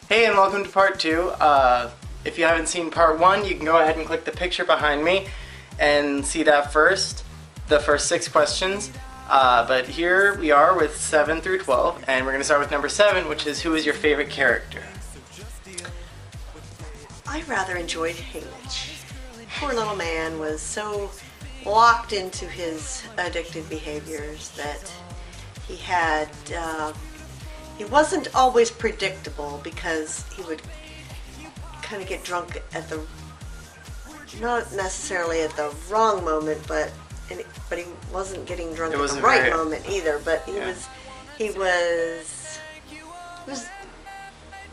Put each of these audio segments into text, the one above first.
Hey, and welcome to part 2. If you haven't seen part 1, you can go ahead and click the picture behind me and see that first, the first 6 questions. But here we are with 7 through 12, and we're going to start with number 7, which is, who is your favorite character? I rather enjoyed Halich. Poor little man was so locked into his addictive behaviors that he had, he wasn't always predictable because he would kind of get drunk at the, not necessarily at the wrong moment, but he wasn't getting drunk at the right moment either. But it was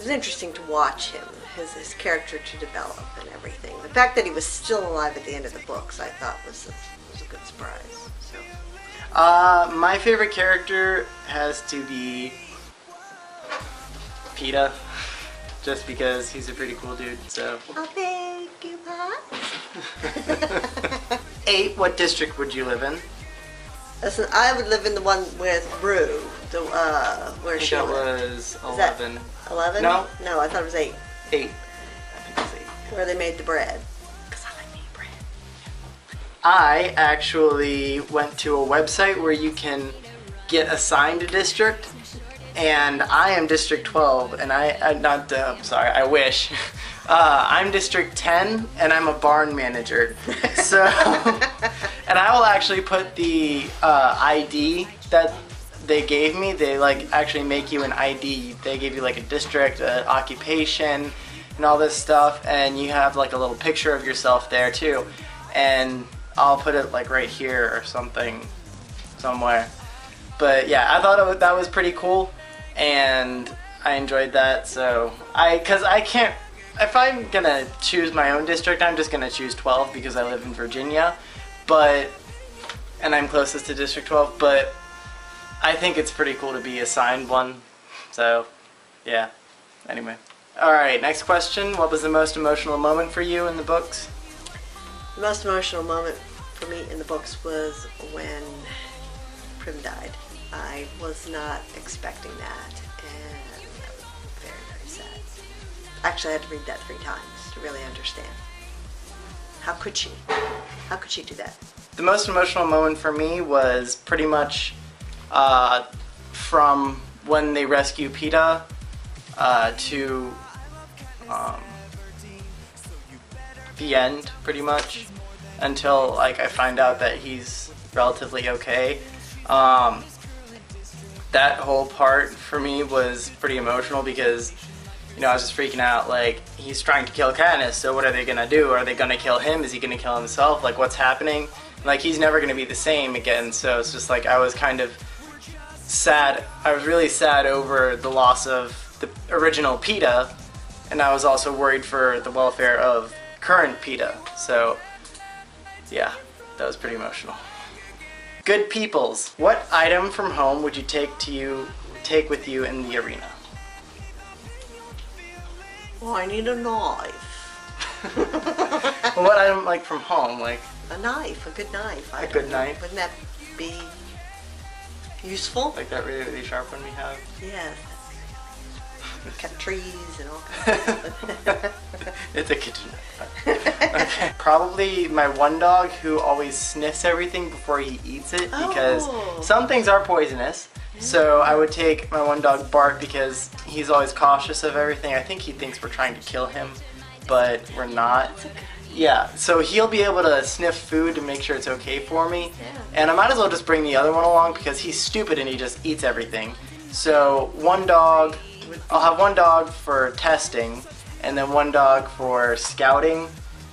interesting to watch him, his character to develop and everything. The fact that he was still alive at the end of the books, I thought was a good surprise. So. My favorite character has to be PETA, just because he's a pretty cool dude. So. I'll beg you, Pat. 8. What district would you live in? Listen, I would live in the one with Rue, where she was 11. 11? No. No, I thought it was 8. 8. I think it was 8. Where they made the bread. Because I like making bread. I actually went to a website where you can get assigned a district, and I am District 12, and I wish. I'm District 10, and I'm a barn manager. So, and I will actually put the ID that they gave me. They actually make you an ID. They give you a district, occupation, and all this stuff, and you have a little picture of yourself there too. And I'll put it right here or something, somewhere. But yeah, I thought that was pretty cool, and I enjoyed that. So because I can't. If I'm gonna choose my own district, I'm just gonna choose 12 because I live in Virginia, and I'm closest to District 12, but I think it's pretty cool to be assigned one, so yeah, anyway. Alright, next question. What was the most emotional moment for you in the books? The most emotional moment for me in the books was when Prim died. I was not expecting that, and that was very, very sad. Actually, I had to read that 3 times to really understand. How could she? How could she do that? The most emotional moment for me was pretty much from when they rescue PETA to the end, pretty much, until I find out that he's relatively okay. That whole part for me was pretty emotional because I was just freaking out, he's trying to kill Katniss, so what are they gonna do? Are they gonna kill him? Is he gonna kill himself? What's happening? He's never gonna be the same again, so it's just I was kind of sad. I was really sad over the loss of the original PETA, and I was also worried for the welfare of current PETA, so yeah, that was pretty emotional. Good peoples, what item from home would you take with you in the arena? Well, I need a knife. Well, what item from home? A knife, a good knife. A good knife? Wouldn't that be useful? That really, really sharp one we have? Yeah. Cut trees and all kinds of stuff. It's a kitchen knife. Okay. Probably my one dog who always sniffs everything before he eats it because some things are poisonous. So I would take my one dog Bart because he's always cautious of everything. I think he thinks we're trying to kill him, but we're not. Yeah, so he'll be able to sniff food to make sure it's okay for me. Yeah. And I might as well just bring the other one along because he's stupid and he just eats everything. So one dog, I'll have one dog for testing and then one dog for scouting.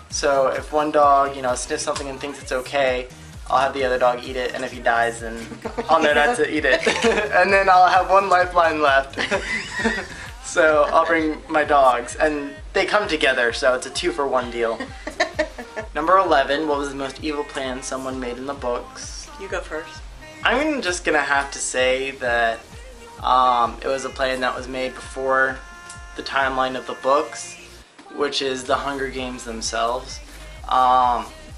So if one dog, sniffs something and thinks it's okay, I'll have the other dog eat it, and if he dies, then I'll know not to eat it. And then I'll have one lifeline left. So I'll bring my dogs, and they come together, so it's a 2-for-1 deal. Number 11, what was the most evil plan someone made in the books? You go first. I'm just gonna have to say that it was a plan that was made before the timeline of the books, which is the Hunger Games themselves.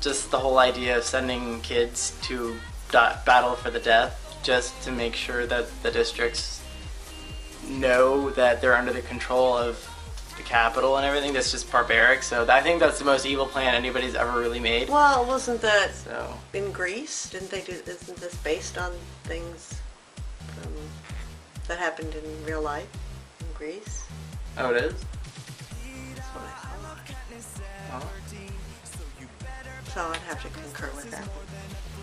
Just the whole idea of sending kids to battle for the death, just to make sure that the districts know that they're under the control of the capital and everything. That's just barbaric. So I think that's the most evil plan anybody's ever really made. Well, wasn't that So in Greece? Didn't they do? Isn't this based on things that happened in real life in Greece? oh, it is. That's what I thought. Oh. So I'd have to concur with that one.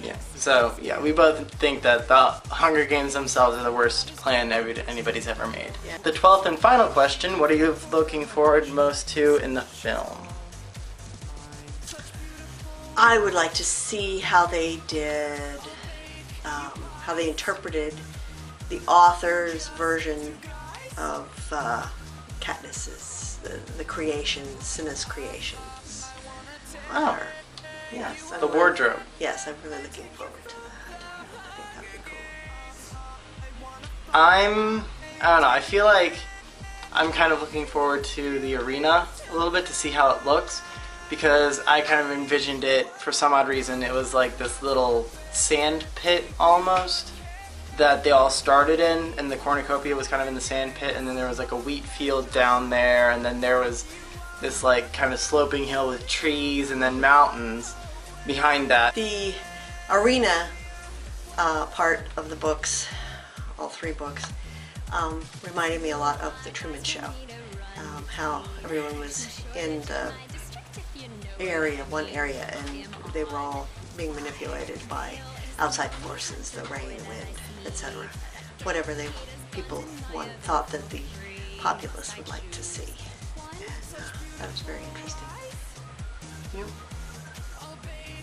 Yeah. So yeah, we both think that the Hunger Games themselves are the worst plan anybody's ever made. Yeah. The 12th and final question: what are you looking forward most to in the film? I would like to see how they did, how they interpreted the author's version of Katniss's, the creations, Cinna's creations. Oh. Yes. The wardrobe. Yes, I'm really looking forward to that. I think that would be cool. I don't know, I feel like I'm kind of looking forward to the arena a little bit to see how it looks, because I kind of envisioned it, for some odd reason, it was like this little sand pit almost that they all started in, and the cornucopia was kind of in the sand pit, and then there was like a wheat field down there, and then there was this like kind of sloping hill with trees and then mountains behind that. The arena part of the books, all three books, reminded me a lot of the Truman Show. How everyone was in the area, one area, and they were all being manipulated by outside forces, the rain, wind, etc. Whatever people thought that the populace would like to see. And that was very interesting. Yep.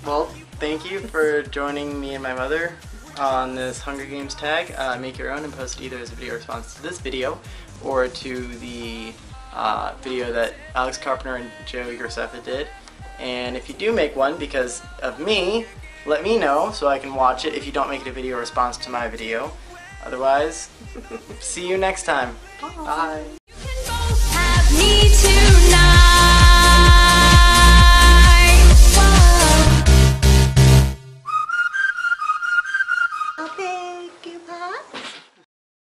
Well, thank you for joining me and my mother on this Hunger Games tag. Make your own and post either as a video response to this video or to the video that Alex Carpenter and Joe Graceffa did. And if you do make one because of me, let me know so I can watch it if you don't make it a video response to my video. Otherwise, see you next time. Bye. Me too.